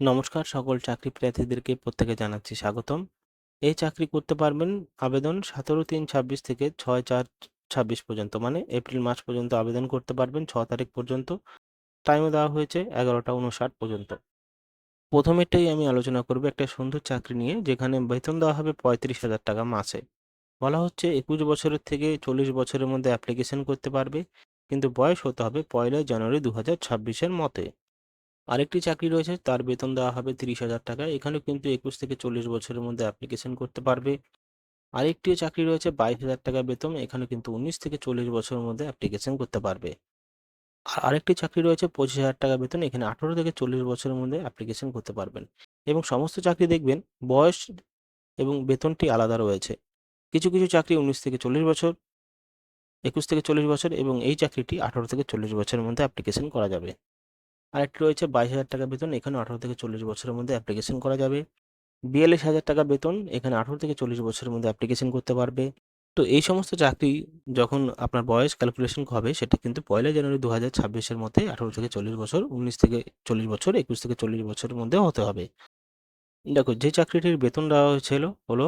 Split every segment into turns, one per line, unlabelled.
নমস্কার, সকল চাকরি প্রার্থীদেরকে প্রত্যেকে জানাচ্ছি স্বাগতম। এই চাকরি করতে পারবেন আবেদন 17/3/26 থেকে 6/4/26 পর্যন্ত, মানে এপ্রিল মাস পর্যন্ত আবেদন করতে পারবেন। 6 তারিখ পর্যন্ত টাইমও দেওয়া হয়েছে 11টা 59 পর্যন্ত। প্রথমেরটাই আমি আলোচনা করব একটা সুন্দর চাকরি নিয়ে, যেখানে বেতন দেওয়া হবে 35,000 টাকা মাসে। বলা হচ্ছে 21 বছরের থেকে 40 বছরের মধ্যে অ্যাপ্লিকেশন করতে পারবে, কিন্তু বয়স হতে হবে 1 জানুয়ারি 2026-এর মতে। আরেকটি চাকরি রয়েছে, তার বেতন দেওয়া হবে 30,000 টাকা। এখানেও কিন্তু 21 থেকে 40 বছরের মধ্যে অ্যাপ্লিকেশন করতে পারবে। আরেকটি চাকরি রয়েছে 22,000 টাকা বেতন, এখানে কিন্তু 19 থেকে 40 বছরের মধ্যে অ্যাপ্লিকেশন করতে পারবে। আর আরেকটি চাকরি রয়েছে 25,000 টাকা বেতন, এখানে 18 থেকে 40 বছরের মধ্যে অ্যাপ্লিকেশন করতে পারবেন। এবং সমস্ত চাকরি দেখবেন বয়স এবং বেতনটি আলাদা রয়েছে। কিছু কিছু চাকরি 19 থেকে 40 বছর, 21 থেকে 40 বছর, এবং এই চাকরিটি 18 থেকে 40 বছরের মধ্যে অ্যাপ্লিকেশন করা যাবে। আরেকটি রয়েছে 22,000 টাকা বেতন, এখানে 18 থেকে 40 বছরের মধ্যে অ্যাপ্লিকেশন করা যাবে। 42,000 টাকা বেতন, এখানে 18 থেকে 40 বছরের মধ্যে অ্যাপ্লিকেশন করতে পারবে। তো এই সমস্ত চাকরি যখন আপনার বয়স ক্যালকুলেশন হবে, সেটা কিন্তু 1 জানুয়ারি 2026-এর মধ্যে 18 থেকে 40 বছর, 19 থেকে 40 বছর, 21 থেকে 40 বছরের মধ্যে হতে হবে। দেখো, যে চাকরিটির বেতন দেওয়া হয়েছিল হলো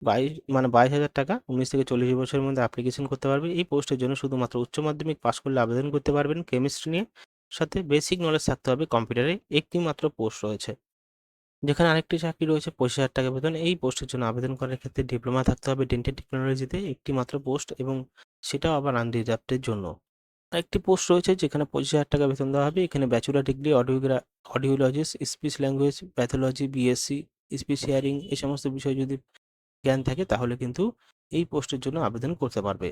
22,000 টাকা, 19 থেকে 40 বছরের মধ্যে অ্যাপ্লিকেশন করতে পারবে। এই পোস্টের জন্য শুধুমাত্র উচ্চ মাধ্যমিক পাস করলে আবেদন করতে পারবেন কেমিস্ট্রি নিয়ে, সাথে বেসিক নলেজ থাকতে হবে কম্পিউটারে। একটি মাত্র পোস্ট রয়েছে। যেখানে আরেকটি চাকরি রয়েছে 25,000 টাকা বেতন, এই পোস্টের জন্য আবেদন করার ক্ষেত্রে ডিপ্লোমা থাকতে হবে ডেন্টাল টেকনোলজিতে, একটি মাত্র পোস্ট, এবং সেটাও আবার আনরিজার্ভড জন্য। আরেকটি পোস্ট রয়েছে যেখানে 25,000 টাকা বেতন দেওয়া হবে, এখানে bachelor degree audiologist, speech language pathology, BSc, speech hearing, এই সমস্ত বিষয় যদি জ্ঞান থাকে, তাহলে কিন্তু এই পোস্টের জন্য আবেদন করতে পারবে।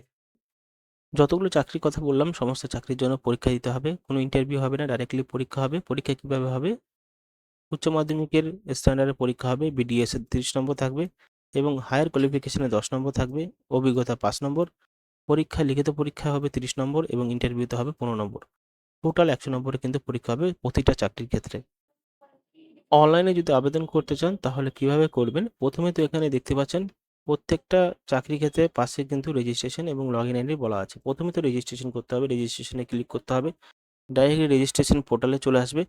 যতগুলো চাকরির কথা বললাম, সমস্ত চাকরির জন্য পরীক্ষা দিতে হবে, কোনো ইন্টারভিউ হবে না, ডাইরেক্টলি পরীক্ষা হবে। পরীক্ষা কিভাবে হবে? উচ্চ মাধ্যমিকের স্ট্যান্ডার্ডের পরীক্ষা হবে, বিডিএস এর 30 নম্বর থাকবে, এবং হায়ার কোয়ালিফিকেশনে 10 নম্বর থাকবে, অভিজ্ঞতা 5 নম্বর। লিখিত পরীক্ষা হবে 30 নম্বর, এবং ইন্টারভিউতে হবে 15 নম্বর। টোটাল 100 নম্বরে কিন্তু পরীক্ষা হবে প্রতিটা চাকরির ক্ষেত্রে। অনলাইনে যদি আবেদন করতে চান, তাহলে কিভাবে করবেন? প্রথমে তো এখানে দেখতে পাচ্ছেন প্রত্যেকটা চাকরি ক্ষেত্রে পাশে কিন্তু রেজিস্ট্রেশন এবং লগ ইন আইডি বলা আছে। প্রথমে তো রেজিস্ট্রেশন করতে হবে, রেজিস্ট্রেশনে ক্লিক করতে হবে, ডাইরেক্টলি রেজিস্ট্রেশন পোর্টালে চলে আসবে।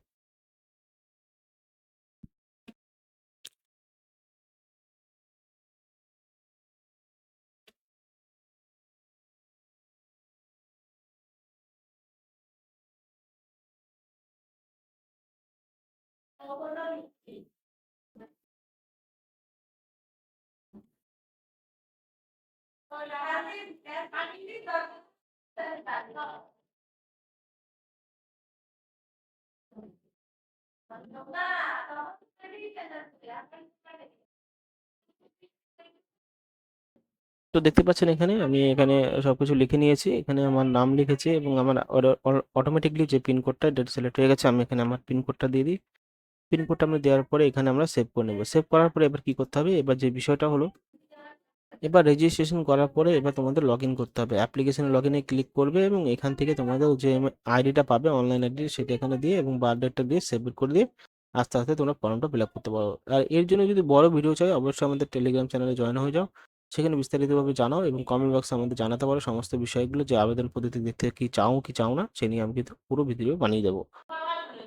তো দেখতে পাচ্ছেন এখানে আমি সবকিছু লিখে নিয়েছি। এখানে আমার নাম লিখেছি, এবং আমার অটোমেটিকলি যে পিন কোডটা ডেটা সিলেক্ট হয়ে গেছে, আমি এখানে আমার পিন কোডটা দিয়ে দিই। পিন কোডটা আমরা দেওয়ার পরে এখানে আমরা সেভ করে নেব। সেভ করার পরে এবার কি করতে হবে? এবার যে বিষয়টা হলো, এবার রেজিস্ট্রেশন করার পরে এবার তোমাদের লগ ইন করতে হবে। অ্যাপ্লিকেশনে লগ ইনে ক্লিক করবে, এবং এখান থেকে তোমাদের যে আইডিটা পাবে, অনলাইন আইডি, সেটা এখানে দিয়ে এবং বার্থ ডেটটা দিয়ে সেভ করে দিয়ে আস্তে আস্তে তোমরা ফর্মটা ফিল আপ করতে পারো। আর এর জন্য যদি বড় ভিডিও চাই, অবশ্যই আমাদের টেলিগ্রাম চ্যানেলে জয়েন হয়ে যাও। সেখানে বিস্তারিতভাবে জানাও, এবং কমেন্ট বক্সে আমাদের জানাতে পারো সমস্ত বিষয়গুলো, যে আবেদন পদ্ধতি দেখতে কি চাও কি চাও না, সে নিয়ে আমি কিন্তু পুরো ভিডিও বানিয়ে দেবো।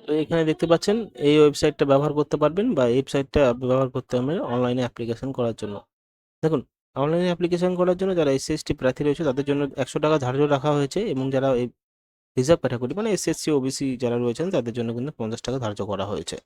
তো এখানে দেখতে পাচ্ছেন এই ওয়েবসাইটটা ব্যবহার করতে পারবেন, বা এই ওয়েবসাইটটা ব্যবহার করতে হবে অনলাইনে অ্যাপ্লিকেশন করার জন্য। দেখুন, অনলাইনে অ্যাপ্লিকেশন করার জন্য যারা এসসি/এসটি প্রার্থী রয়েছে, তাদের জন্য 100 টাকা ধার্য রাখা হয়েছে, এবং যারা এই রিজার্ভ ক্যাটাগরি মানে এসএসসি ওবিসি যারা রয়েছেন, তাদের জন্য কিন্তু 50 টাকা ধার্য করা হয়েছে।